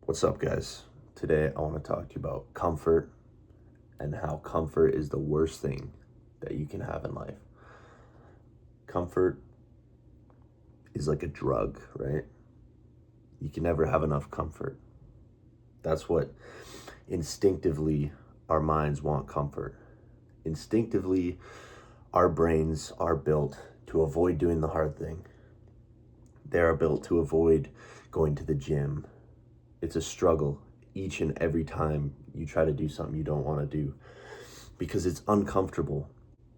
What's up, guys? Today I want to talk to you about comfort and how comfort is the worst thing that you can have in life. Comfort is like a drug, right? You can never have enough comfort. That's what instinctively our minds want comfort. Instinctively, our brains are built to avoid doing the hard thing. They are built to avoid going to the gym. It's a struggle each and every time you try to do something you don't want to do because it's uncomfortable.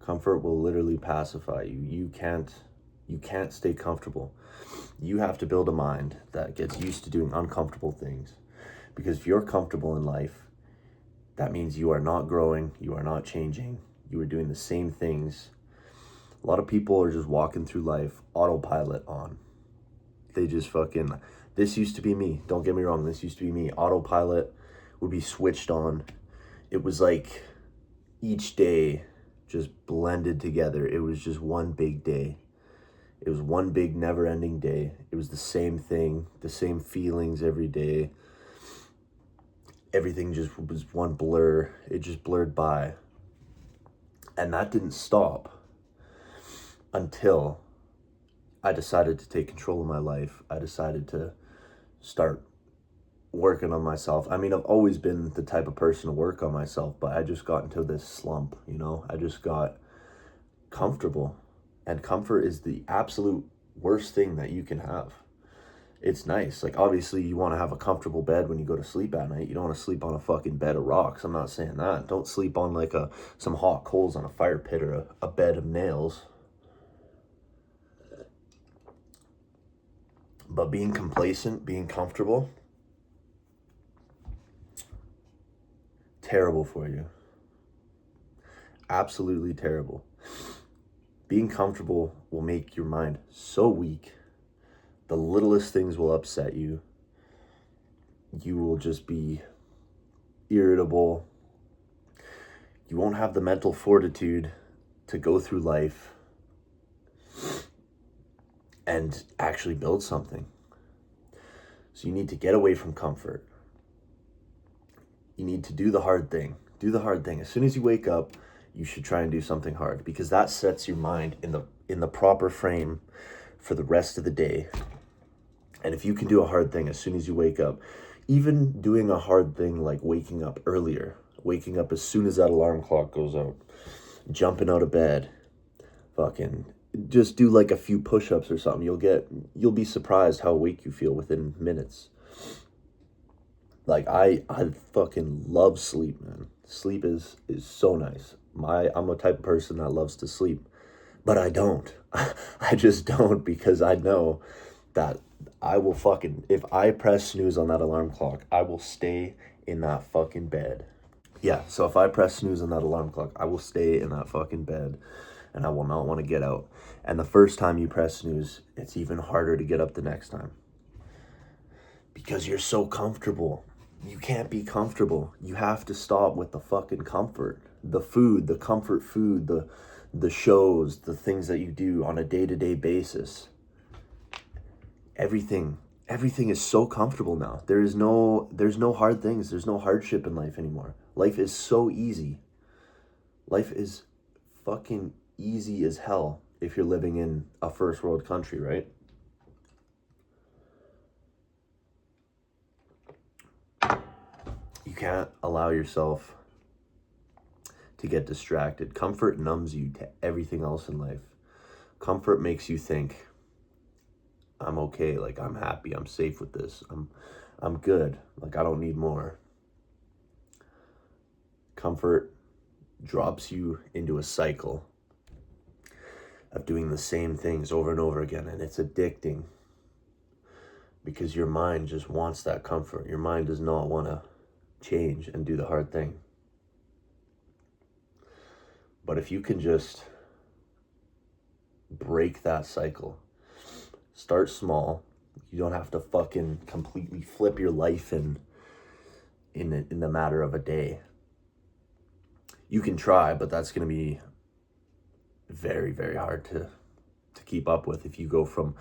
Comfort will literally pacify you. You can't stay comfortable. You have to build a mind that gets used to doing uncomfortable things, because if you're comfortable in life, that means you are not growing, you are not changing, you are doing the same things. A lot of people are just walking through life autopilot on. They just fucking, this used to be me. Don't get me wrong, this used to be me. Autopilot would be switched on. It was like each day just blended together. It was just one big day. It was one big never ending day. It was the same thing, the same feelings every day. Everything just was one blur. It just blurred by. And that didn't stop until I decided to take control of my life. I decided to start working on myself. I mean, I've always been the type of person to work on myself, but I just got into this slump, I just got comfortable. And comfort is the absolute worst thing that you can have. It's nice. Like, obviously, you want to have a comfortable bed when you go to sleep at night. You don't want to sleep on a fucking bed of rocks. I'm not saying that. Don't sleep on like some hot coals on a fire pit or a bed of nails. But being complacent, being comfortable, terrible for you. Absolutely terrible. Being comfortable will make your mind so weak. The littlest things will upset you. You will just be irritable. You won't have the mental fortitude to go through life and actually build something. So you need to get away from comfort. You need to do the hard thing. Do the hard thing. As soon as you wake up, you should try and do something hard, because that sets your mind in the proper frame for the rest of the day. And if you can do a hard thing as soon as you wake up, even doing a hard thing like waking up earlier, waking up as soon as that alarm clock goes out, jumping out of bed, fucking just do like a few push-ups or something. You'll be surprised how awake you feel within minutes. Like, I fucking love sleep, man. Sleep is so nice. I'm a type of person that loves to sleep, but I don't. I just don't, because I know that I will fucking, if I press snooze on that alarm clock, I will stay in that fucking bed. Yeah, so if I press snooze on that alarm clock, I will stay in that fucking bed, and I will not want to get out. And the first time you press snooze, it's even harder to get up the next time, because you're so comfortable. You can't be comfortable. You have to stop with the fucking comfort. The food, the comfort food, the shows, the things that you do on a day-to-day basis. Everything is so comfortable now. There's no hard things. There's no hardship in life anymore. Life is so easy. Life is fucking easy as hell if you're living in a first world country, right? You can't allow yourself to get distracted. Comfort numbs you to everything else in life. Comfort makes you think, I'm okay, like I'm happy, I'm safe with this. I'm good. Like, I don't need more. Comfort drops you into a cycle of doing the same things over and over again, and it's addicting, because your mind just wants that comfort. Your mind does not want to change and do the hard thing. But if you can just break that cycle, start small. You don't have to fucking completely flip your life in the matter of a day. You can try, but that's going to be very, very hard to keep up with. If you go from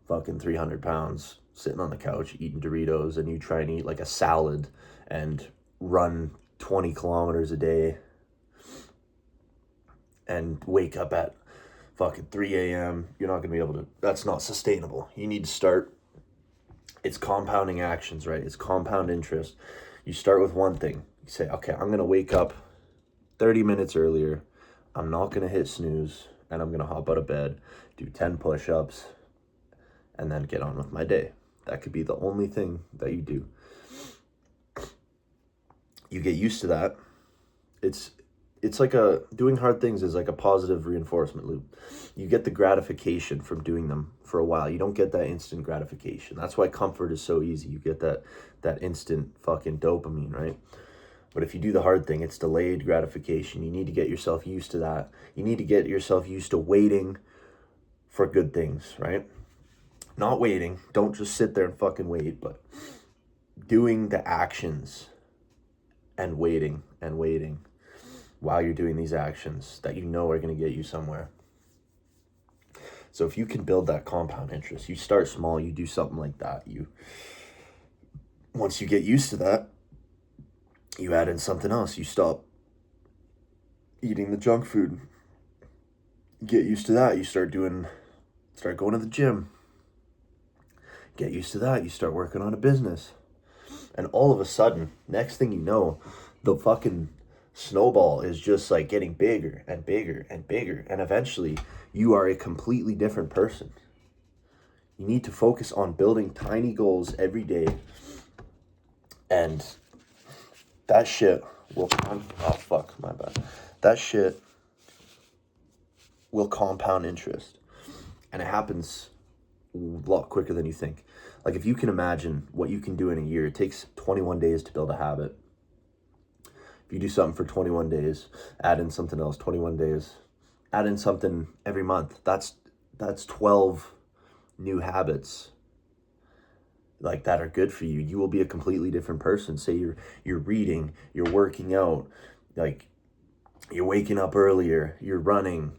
fucking 300 pounds sitting on the couch eating Doritos, and you try and eat like a salad and run 20 kilometers a day and wake up at fucking 3 a.m., you're not going to be able to, that's not sustainable. You need to start, it's compounding actions, right? It's compound interest. You start with one thing. You say, okay, I'm going to wake up 30 minutes earlier. I'm not going to hit snooze, and I'm going to hop out of bed, do 10 push-ups, and then get on with my day. That could be the only thing that you do. You get used to that. It's like doing hard things is like a positive reinforcement loop. You get the gratification from doing them for a while. You don't get that instant gratification. That's why comfort is so easy. You get that instant fucking dopamine, right? But if you do the hard thing, it's delayed gratification. You need to get yourself used to that. You need to get yourself used to waiting for good things, right? Not waiting. Don't just sit there and fucking wait, but doing the actions and waiting while you're doing these actions that you know are going to get you somewhere. So if you can build that compound interest, you start small, you do something like that. Once you get used to that, you add in something else. You stop eating the junk food. Get used to that. You start going to the gym. Get used to that. You start working on a business. And all of a sudden, next thing you know, the fucking snowball is just like getting bigger and bigger and bigger. And eventually, you are a completely different person. You need to focus on building tiny goals every day. And that shit will, that shit will compound interest. And it happens a lot quicker than you think. Like if you can imagine what you can do in a year, it takes 21 days to build a habit. If you do something for 21 days, add in something else, 21 days, add in something every month. That's 12 new habits like that are good for you. You will be a completely different person. Say you're reading, you're working out, like you're waking up earlier, you're running,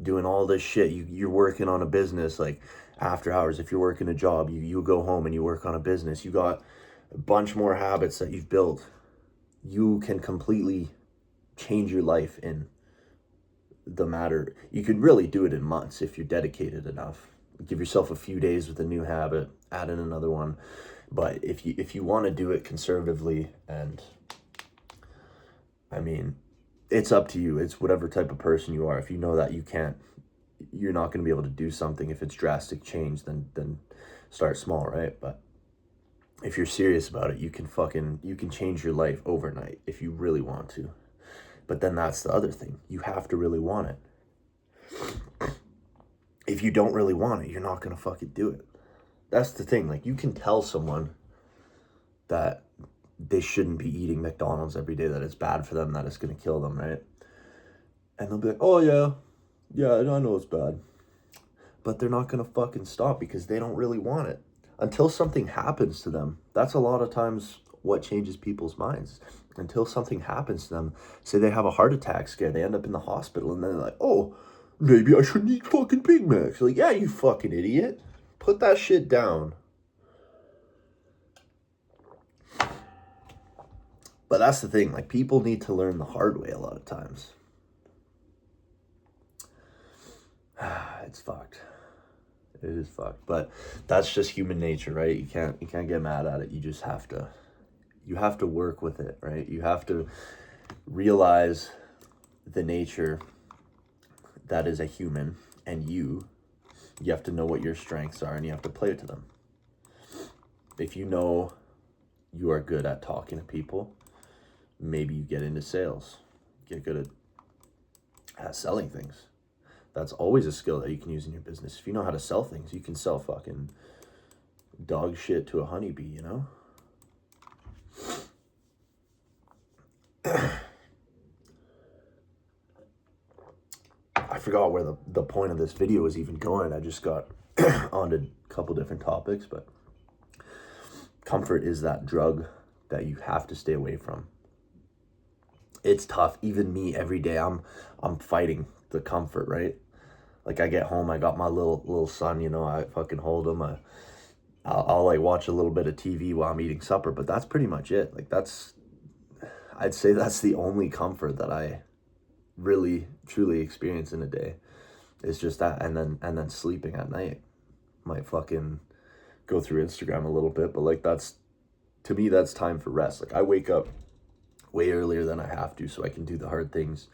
doing all this shit. You're working on a business, like after hours. If you're working a job, you go home and you work on a business. You got a bunch more habits that you've built. You can completely change your life in the matter. You could really do it in months if you're dedicated enough. Give yourself a few days with a new habit, add in another one. But if you want to do it conservatively, and I mean, it's up to you. It's whatever type of person you are. If you know that you're not going to be able to do something if it's drastic change, then start small, right? But if you're serious about it, you can change your life overnight if you really want to. But then that's the other thing. You have to really want it. If you don't really want it, you're not going to fucking do it. That's the thing. Like, you can tell someone that they shouldn't be eating McDonald's every day, that it's bad for them, that it's going to kill them, right? And they'll be like, oh yeah, I know it's bad. But they're not going to fucking stop because they don't really want it. Until something happens to them. That's a lot of times what changes people's minds. Until something happens to them. Say they have a heart attack scare, they end up in the hospital, and then they're like, oh, maybe I shouldn't eat fucking Big Macs. Like, yeah, you fucking idiot. Put that shit down. But that's the thing. Like, people need to learn the hard way a lot of times. It's fucked. It is fucked. But that's just human nature, right? You can't get mad at it. You just have to work with it, right? You have to realize the nature that is a human, and you have to know what your strengths are, and you have to play to them. If you know you are good at talking to people, maybe you get into sales, get good at selling things. That's always a skill that you can use in your business. If you know how to sell things, you can sell fucking dog shit to a honeybee, you know? I forgot where the point of this video was even going. I just got onto a couple different topics, but comfort is that drug that you have to stay away from. It's tough. Even me, every day, I'm fighting the comfort, right? Like, I get home, I got my little son, you know, I fucking hold him. I'll like watch a little bit of TV while I'm eating supper, but that's pretty much it. Like I'd say that's the only comfort that I really truly experience in a day. It's just that, and then sleeping at night. Might fucking go through Instagram a little bit, but like to me that's time for rest. Like I wake up way earlier than I have to so I can do the hard things,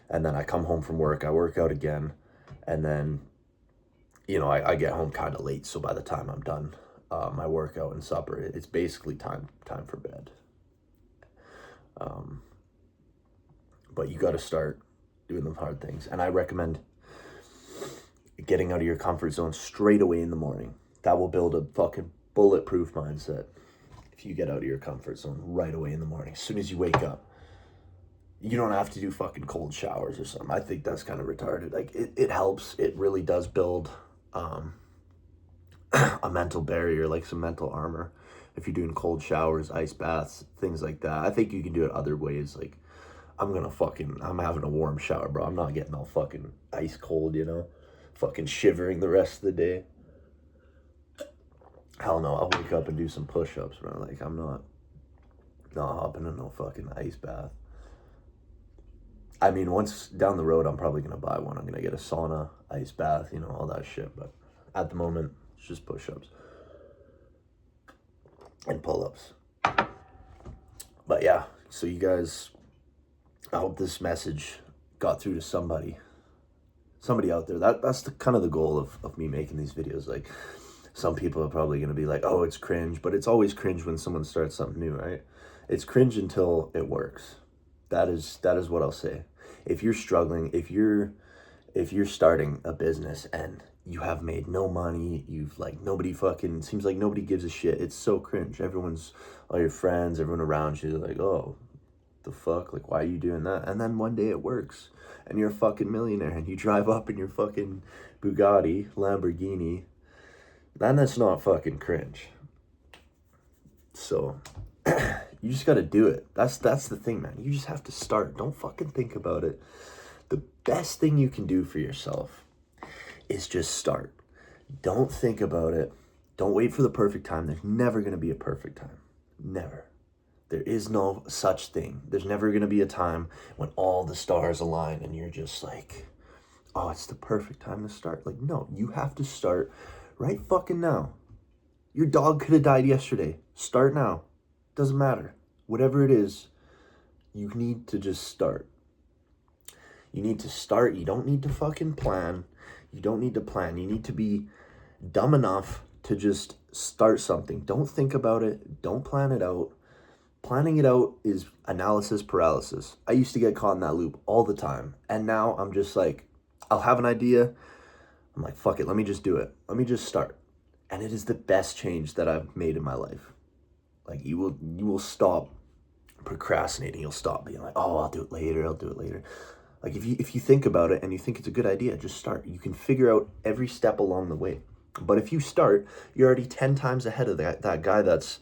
and then I come home from work, I work out again, and then I get home kind of late, so by the time I'm done my workout and supper, it's basically time for bed. But you got to start doing the hard things, and I recommend getting out of your comfort zone straight away in the morning. That will build a fucking bulletproof mindset. If you get out of your comfort zone right away in the morning, as soon as you wake up, you don't have to do fucking cold showers or something. I think that's kind of retarded. Like it helps. It really does build a mental barrier, like some mental armor. If you're doing cold showers, ice baths, things like that. I think you can do it other ways. Like I'm having a warm shower, bro. I'm not getting all fucking ice cold, fucking shivering the rest of the day. Hell no, I'll wake up and do some push-ups, bro. Like I'm not hopping in no fucking ice bath. I mean, once down the road, I'm probably gonna buy one. I'm gonna get a sauna, ice bath, all that shit. But at the moment, it's just push-ups and pull-ups. But yeah, so you guys, I hope this message got through to somebody out there. That's the kind of the goal of me making these videos. Like some people are probably going to be like, oh, it's cringe, but it's always cringe when someone starts something new, right? It's cringe until it works. That is what I'll say. If you're struggling, if you're starting a business and you have made no money, seems like nobody gives a shit. It's so cringe. All your friends, everyone around you, like, oh, the fuck? Like, why are you doing that? And then one day it works and you're a fucking millionaire and you drive up in your fucking Bugatti, Lamborghini. Then that's not fucking cringe. So you just got to do it. That's the thing, man. You just have to start. Don't fucking think about it. The best thing you can do for yourself is just start. Don't think about it. Don't wait for the perfect time. There's never going to be a perfect time. Never. There is no such thing. There's never going to be a time when all the stars align and you're just like, oh, it's the perfect time to start. Like, no, you have to start right fucking now. Your dog could have died yesterday. Start now. Doesn't matter. Whatever it is, you need to just start. You need to start. You don't need to fucking plan. You don't need to plan. You need to be dumb enough to just start something. Don't think about it. Don't plan it out. Planning it out is analysis paralysis. I used to get caught in that loop all the time. And now I'm just like, I'll have an idea. I'm like, fuck it. Let me just do it. Let me just start. And it is the best change that I've made in my life. Like you will stop procrastinating. You'll stop being like, oh, I'll do it later. Like if you think about it and you think it's a good idea, just start. You can figure out every step along the way. But if you start, you're already 10 times ahead of that guy that's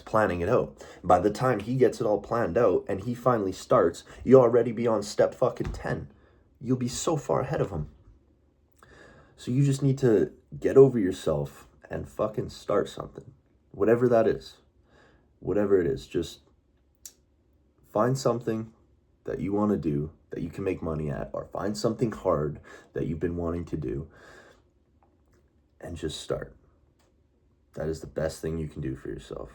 planning it out. By the time he gets it all planned out and he finally starts, you'll already be on step fucking 10. You'll be so far ahead of him. So you just need to get over yourself and fucking start something. Whatever that is. Whatever it is, just find something that you want to do that you can make money at, or find something hard that you've been wanting to do and just start. That is the best thing you can do for yourself.